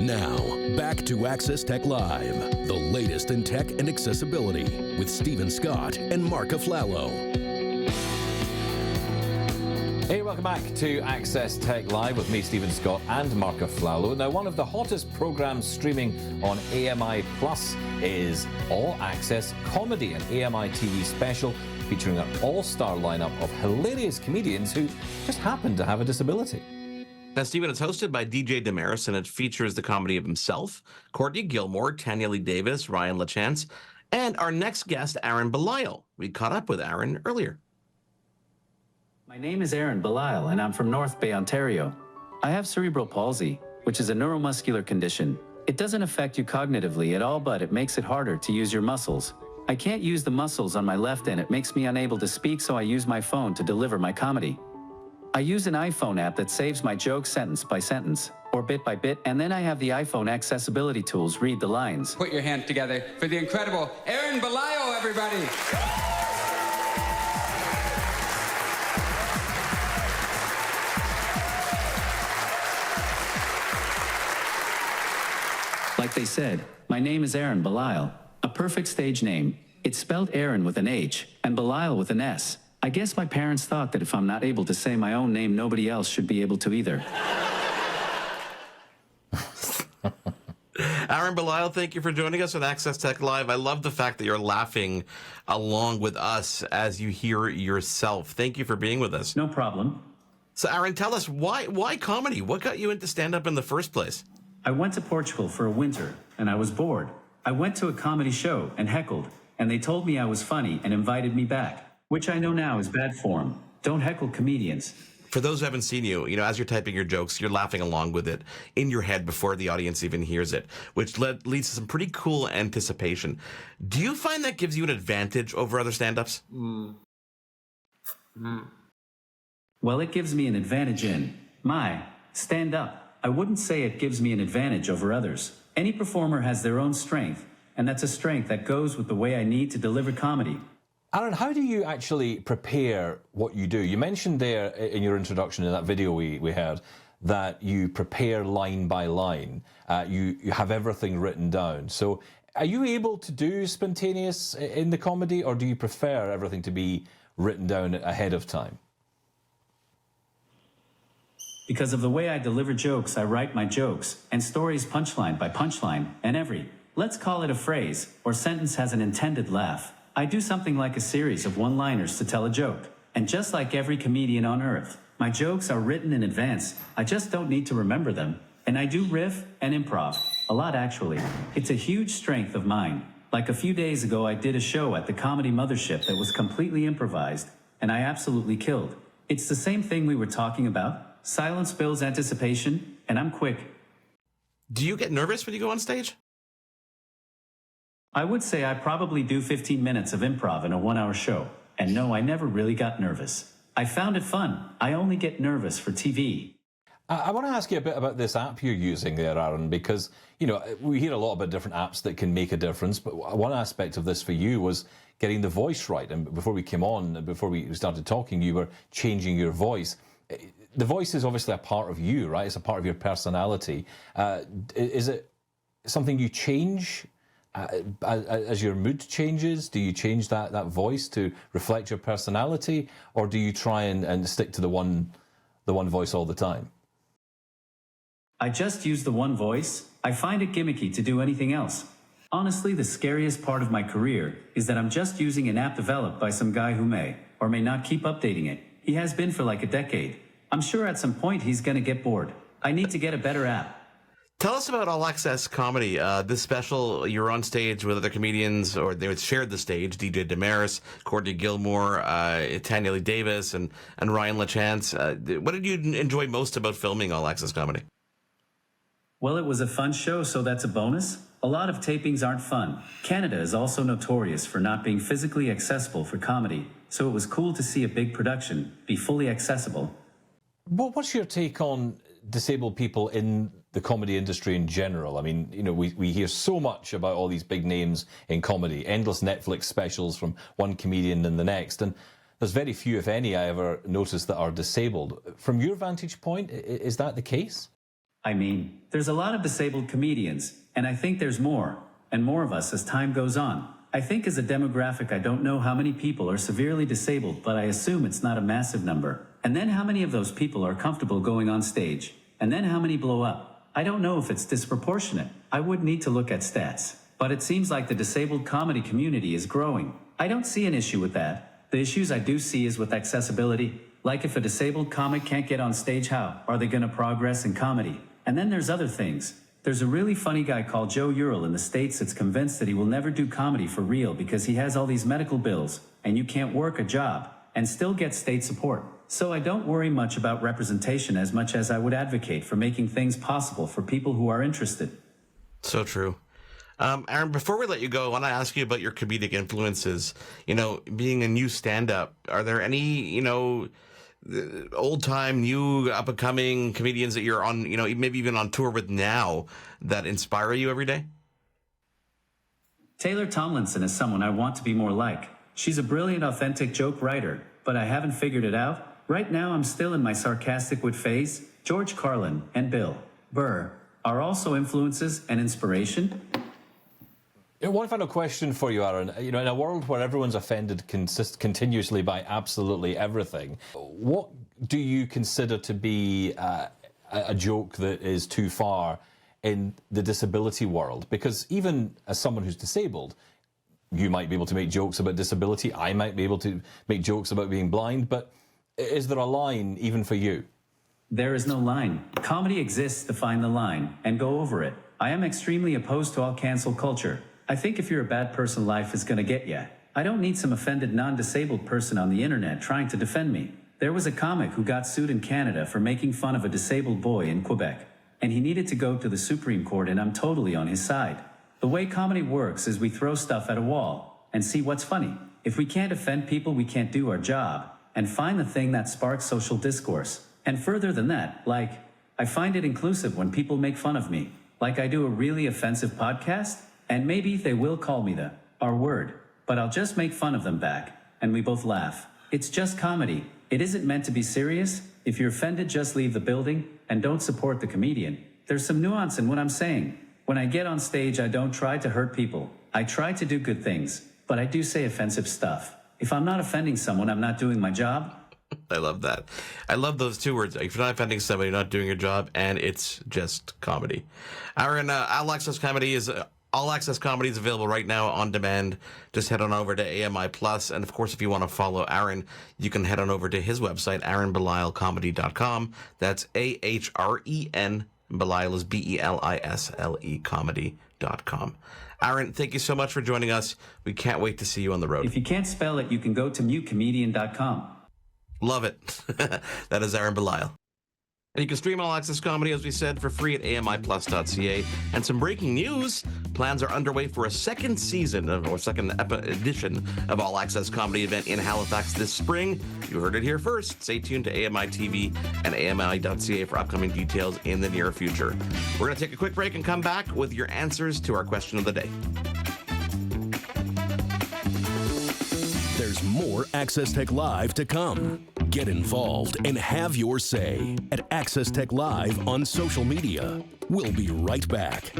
Now, back to Access Tech Live, the latest in tech and accessibility with Stephen Scott and Mark Aflalo. Hey, welcome back to Access Tech Live with me, Stephen Scott, and Mark Aflalo. Now, one of the hottest programs streaming on AMIplus is All Access Comedy, an AMI TV special featuring an all-star lineup of hilarious comedians who just happen to have a disability. Now, Stephen, it's hosted by DJ Damaris, and it features the comedy of himself, Courtney Gilmore, Tanya Lee Davis, Ryan LaChance, and our next guest, Ahren Belisle. We caught up with Ahren earlier. My name is Ahren Belisle, and I'm from North Bay, Ontario. I have cerebral palsy, which is a neuromuscular condition. It doesn't affect you cognitively at all, but it makes it harder to use your muscles. I can't use the muscles on my left, and it makes me unable to speak, so I use my phone to deliver my comedy. I use an iPhone app that saves my jokes sentence by sentence, or bit by bit, and then I have the iPhone accessibility tools read the lines. Put your hand together for the incredible Ahren Belisle, everybody! Like they said, my name is Ahren Belisle, a perfect stage name. It's spelled Ahren with an H and Belisle with an S. I guess my parents thought that if I'm not able to say my own name, nobody else should be able to either. Ahren Belisle, thank you for joining us on Access Tech Live. I love the fact that you're laughing along with us as you hear yourself. Thank you for being with us. No problem. So, Ahren, tell us, why comedy? What got you into stand-up in the first place? I went to Portugal for a winter, and I was bored. I went to a comedy show and heckled, and they told me I was funny and invited me back, which I know now is bad form. Don't heckle comedians. For those who haven't seen you, as you're typing your jokes, you're laughing along with it in your head before the audience even hears it, which leads to some pretty cool anticipation. Do you find that gives you an advantage over other stand-ups? Well, it gives me an advantage in my stand-up. I wouldn't say it gives me an advantage over others. Any performer has their own strength, and that's a strength that goes with the way I need to deliver comedy. Ahren, how do you actually prepare what you do? You mentioned there in your introduction in that video we heard that you prepare line by line. You have everything written down. So are you able to do spontaneous in the comedy, or do you prefer everything to be written down ahead of time? Because of the way I deliver jokes, I write my jokes and stories punchline by punchline, and every, let's call it a phrase or sentence, has an intended laugh. I do something like a series of one-liners to tell a joke. And just like every comedian on earth, my jokes are written in advance. I just don't need to remember them. And I do riff and improv. A lot, actually. It's a huge strength of mine. Like a few days ago, I did a show at the Comedy Mothership that was completely improvised, and I absolutely killed. It's the same thing we were talking about. Silence builds anticipation, and I'm quick. Do you get nervous when you go on stage? I would say I probably do 15 minutes of improv in a 1-hour show. And no, I never really got nervous. I found it fun. I only get nervous for TV. I want to ask you a bit about this app you're using there, Ahren, because, we hear a lot about different apps that can make a difference, but one aspect of this for you was getting the voice right. And before we came on, before we started talking, you were changing your voice. The voice is obviously a part of you, right? It's a part of your personality. Is it something you change as your mood changes? Do you change that voice to reflect your personality, or do you try and stick to the one voice all the time? I just use the one voice. I find it gimmicky to do anything else. Honestly, the scariest part of my career is that I'm just using an app developed by some guy who may or may not keep updating it. He has been for like a decade. I'm sure at some point he's going to get bored. I need to get a better app. Tell us about All Access Comedy. This special, you're on stage with other comedians, or they shared the stage, DJ Damaris, Courtney Gilmore, Tanya Lee Davis, and Ryan LaChance. What did you enjoy most about filming All Access Comedy? Well, it was a fun show, so that's a bonus. A lot of tapings aren't fun. Canada is also notorious for not being physically accessible for comedy, so it was cool to see a big production be fully accessible. What's your take on disabled people in the comedy industry in general? I mean, we hear so much about all these big names in comedy, endless Netflix specials from one comedian and the next, and there's very few, if any, I ever noticed that are disabled. From your vantage point, is that the case? I mean, there's a lot of disabled comedians, and I think there's more, and more of us as time goes on. I think as a demographic, I don't know how many people are severely disabled, but I assume it's not a massive number. And then how many of those people are comfortable going on stage? And then how many blow up? I don't know if it's disproportionate. I would need to look at stats. But it seems like the disabled comedy community is growing. I don't see an issue with that. The issues I do see is with accessibility. Like if a disabled comic can't get on stage, how are they going to progress in comedy? And then there's other things. There's a really funny guy called Joe Ural in the States that's convinced that he will never do comedy for real because he has all these medical bills, and you can't work a job and still get state support. So I don't worry much about representation as much as I would advocate for making things possible for people who are interested. So true. Ahren, before we let you go, I want to ask you about your comedic influences. You know, being a new stand-up, are there any, old-time, new, up-and-coming comedians that you're on, maybe even on tour with now that inspire you every day? Taylor Tomlinson is someone I want to be more like. She's a brilliant, authentic joke writer, but I haven't figured it out. Right now, I'm still in my sarcastic wit phase. George Carlin and Bill Burr are also influences and inspiration. One final question for you, Ahren. In a world where everyone's offended continuously by absolutely everything, what do you consider to be a joke that is too far in the disability world? Because even as someone who's disabled, you might be able to make jokes about disability. I might be able to make jokes about being blind. But is there a line even for you? There is no line. Comedy exists to find the line and go over it. I am extremely opposed to all cancel culture. I think if you're a bad person, life is going to get ya. I don't need some offended non-disabled person on the internet trying to defend me. There was a comic who got sued in Canada for making fun of a disabled boy in Quebec, and he needed to go to the Supreme Court, and I'm totally on his side. The way comedy works is we throw stuff at a wall and see what's funny. If we can't offend people, we can't do our job and find the thing that sparks social discourse. And further than that, I find it inclusive when people make fun of me. Like I do a really offensive podcast, and maybe they will call me the R-word, but I'll just make fun of them back, and we both laugh. It's just comedy. It isn't meant to be serious. If you're offended, just leave the building and don't support the comedian. There's some nuance in what I'm saying. When I get on stage, I don't try to hurt people. I try to do good things, but I do say offensive stuff. If I'm not offending someone, I'm not doing my job. I love that. I love those two words. If you're not offending somebody, you're not doing your job, and it's just comedy. Ahren, All Access Comedy is available right now on demand. Just head on over to AMI Plus, and of course, if you want to follow Ahren, you can head on over to his website, AhrenBelileComedy.com. That's AHREN. Belisle is BELISLE comedy.com. Ahren, thank you so much for joining us. We can't wait to see you on the road. If you can't spell it, you can go to mutecomedian.com. Love it. That is Ahren Belisle. And you can stream All Access Comedy, as we said, for free at AMIplus.ca. And some breaking news. Plans are underway for a second season, or second edition of All Access Comedy event in Halifax this spring. You heard it here first. Stay tuned to AMI TV and AMI.ca for upcoming details in the near future. We're going to take a quick break and come back with your answers to our question of the day. There's more Access Tech Live to come. Get involved and have your say at Access Tech Live on social media. We'll be right back.